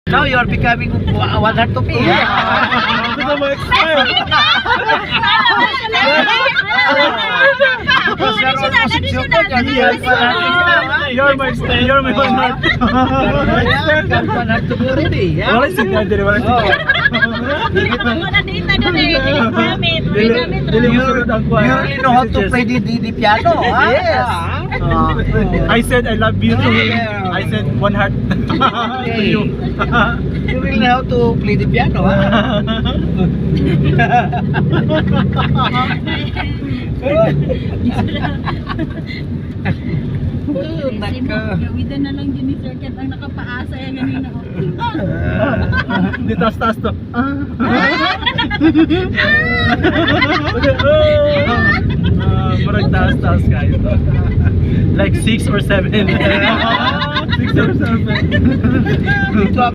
Now you are becoming one heart to me. Gusto mo expire? You're my stay, you're my one heart. One heart to me already. Wala si Daddy, wala si Daddy. Dili mo sunod ang You really know how to play the piano. Yes. I said I love you to him. I said one heart to you. You really know how to play the piano. Gawidan na lang din ni Sir Ket ang nakapaasa yan ganina. Di taas-taas to. Marag taas-taas kayo to. Like 6 or 7. 6 or 7.